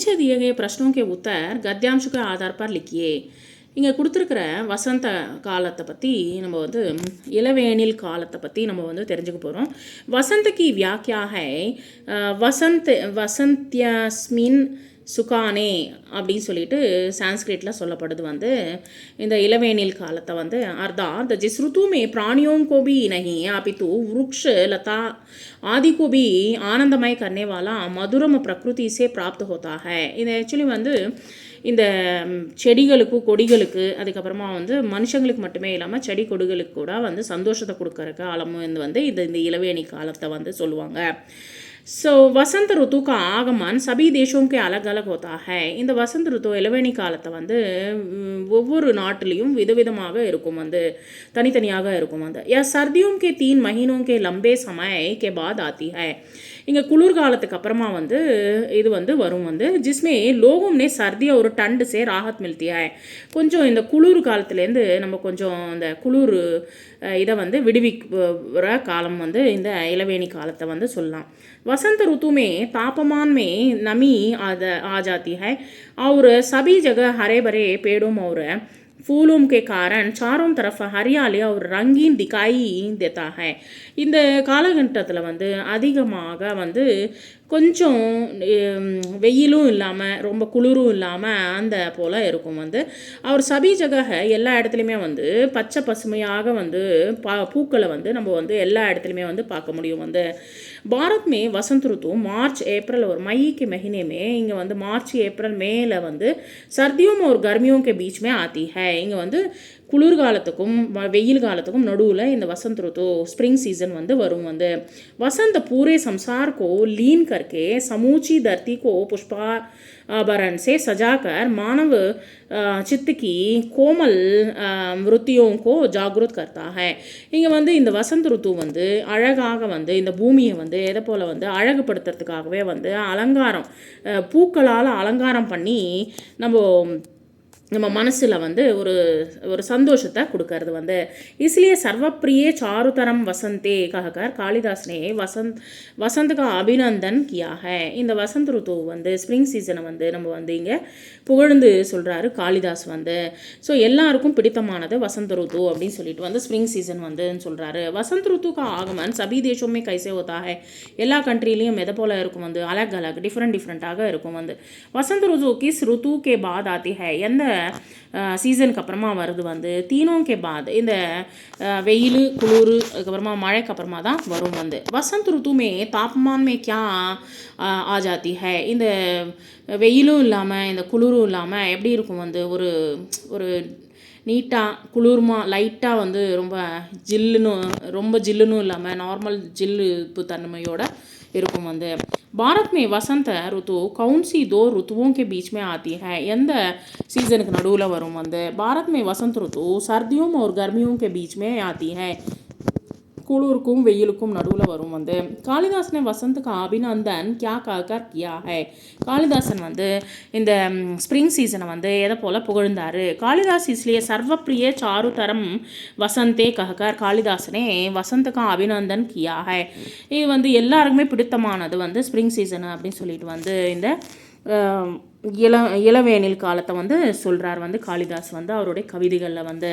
नीचे दिए गए प्रश्नों के उत्तर गद्यांश के आधार पर लिखिए. இங்கே கொடுத்துருக்கிற வசந்த காலத்தை பற்றி நம்ம வந்து இளவேனில் காலத்தை பற்றி நம்ம வந்து தெரிஞ்சுக்க போகிறோம். வசந்த கி வியாக்கியா ஹை வசந்தியஸ்மின் சுகானே அப்படின்னு சொல்லிட்டு சான்ஸ்கிரிட்டில் சொல்லப்படுது. வந்து இந்த இளவேனில் காலத்தை வந்து अर्थात जिस ऋतु में प्राणियों को भी नहीं अपितु वृक्ष लता आदि को भी आनंदमय करने वाला मधुरम प्रकृति से प्राप्त होता है. இது ஆக்சுவலி வந்து இந்த செடிகளுக்கு கொடிகளுக்கு அதுக்கப்புறமா வந்து மனுஷங்களுக்கு மட்டுமே இல்லாமல் செடி கொடிகளுக்கு கூட வந்து சந்தோஷத்தை கொடுக்குற காலம் வந்து இந்த இளவேணி காலத்தை வந்து சொல்லுவாங்க. ஸோ வசந்த ருத்து கா ஆகமன் சபி தேசம் கே அலக் அலக் ஹோத்தா ஹை. இந்த வசந்த ருத்து இளவேணி காலத்தை வந்து ஒவ்வொரு நாட்டிலையும் விதவிதமாக இருக்கும், வந்து தனித்தனியாக இருக்கும். வந்து யா சர்தியும் கே 3 மஹீனோं के लंबे समय के बाद आती है. இங்கே குளிர்காலத்துக்கு அப்புறமா வந்து இது வந்து வரும். வந்து ஜிஸ்மே லோகம் நே சர்தி ஒரு டண்டு சே ராகத் மில்த்தி ஹை. கொஞ்சம் இந்த குளிர் காலத்துலேருந்து நம்ம கொஞ்சம் இந்த குளிர் இதை வந்து விடுவிக்கிற காலம் வந்து இந்த இளவேணி காலத்தை வந்து சொல்லலாம். वसंत ऋतु में तापमान में नमी आ जाती है और सभी जगह हरे भरे पेड़ों और फूलों के कारण चारों तरफ हरियाली और रंगीन दिखाई देता है. இந்த காலகட்டத்தில் வந்து அதிகமாக வந்து கொஞ்சம் வெயிலும் இல்லாமல் ரொம்ப குளிரும் இல்லாமல் அந்த போல் இருக்கும். வந்து அவர் சபி ஜகஹ எல்லா இடத்துலையுமே வந்து பச்சை பசுமையாக வந்து பூக்களை வந்து நம்ம வந்து எல்லா இடத்துலையுமே வந்து பார்க்க முடியும். வந்து பாரத் மே வசந்த் ருத்து மார்ச் ஏப்ரல் ஒரு मई के महीने में இங்கே வந்து மார்ச் ஏப்ரல் மேல வந்து சர்தியும் ஒரு கர்மியும் के बीच में आती है. இங்கே வந்து குளிர்காலத்துக்கும் வெயில் காலத்துக்கும் நடுவில் இந்த வசந்த் ருத்து ஸ்ப்ரிங் சீசன் வந்து வரும். வந்து वसंत पूरे संसार को लीन करके समूची धरती को पुष्पाभरण से सजाकर मानव चित्त की कोमल वृत्तियों को जागृत करता है. இங்கே வந்து இந்த வசந்த் ருத்து வந்து அழகாக வந்து இந்த பூமியை வந்து எதை போல் வந்து அழகுபடுத்துறதுக்காகவே வந்து அலங்காரம் பூக்களால் அலங்காரம் பண்ணி நம்ம மனசில் வந்து ஒரு சந்தோஷத்தை கொடுக்கறது. வந்து इसलिए सर्वप्रिय चारुतरम वसंते कहकर कालिदास ने वसंत का अभिनंदन किया है. இந்த வசந்த் ருத்து வந்து ஸ்ப்ரிங் சீசனை வந்து நம்ம வந்து இங்கே புகழ்ந்து சொல்கிறாரு காளிதாஸ். வந்து ஸோ எல்லாருக்கும் பிடித்தமானது வசந்த் ருத்து அப்படின்னு சொல்லிட்டு வந்து ஸ்ப்ரிங் சீசன் வந்து சொல்கிறாரு. வசந்த் ருத்து கா ஆகமன் சபி தேசமே கைசே ஹோத்தா ஹை. எல்லா கண்ட்ரிலையும் எதை போல் இருக்கும், வந்து அலக் அலக் டிஃப்ரெண்ட்டாக இருக்கும். வந்து வசந்த் ருத்து கிஸ் ருத்து கே பாத் ஆத்தி ஹை. எந்த சீசனுக்கு அப்புறமா வருது, வந்து தீனோங்கே பாத் இந்த வெயில் குளிர் அதுக்கப்புறமா மழைக்கு அப்புறமா தான் வரும். வந்து வசந்த் ருத்துமே தாப்மான்மே கியா ஆ ஜாத்தி ஹை. இந்த வெயிலும் இல்லாமல் இந்த குளிரும் இல்லாமல் எப்படி இருக்கும், வந்து ஒரு நீட்டாக குளிர்மா லைட்டாக வந்து ரொம்ப ஜில்லுன்னு இல்லாமல் நார்மல் ஜில்லுப்பு தன்மையோட இருக்கும். வந்து பாரத் में वसंत ऋतु कौन सी 2 ऋतुओं के बीच में आती है. எந்த சீசனுக்கு நடுவில் வரும். வந்து भारत में वसंत ऋतु सर्दियों और गर्मियों के बीच में आती है. குளிருக்கும் வெயிலுக்கும் நடுவில் வரும். வந்து காளிதாசனை வசந்த் கா அபிநந்தன் கியா காக்கர் கியா ஹை. காளிதாசன் வந்து இந்த ஸ்ப்ரிங் சீசனை வந்து எதை போல் புகழ்ந்தார். காளிதாஸ் इसलिए सर्वप्रिय चारुतरम வசந்தே कहकर காளிதாசனே வசந்த் கா அபிநந்தன் கியா ஹை. இது வந்து எல்லாருக்குமே பிடித்தமானது வந்து ஸ்ப்ரிங் சீசன் அப்படின்னு சொல்லிட்டு வந்து இந்த இளவேனில் காலத்தை வந்து சொல்கிறார் வந்து காளிதாஸ் வந்து அவருடைய கவிதைகளில். வந்து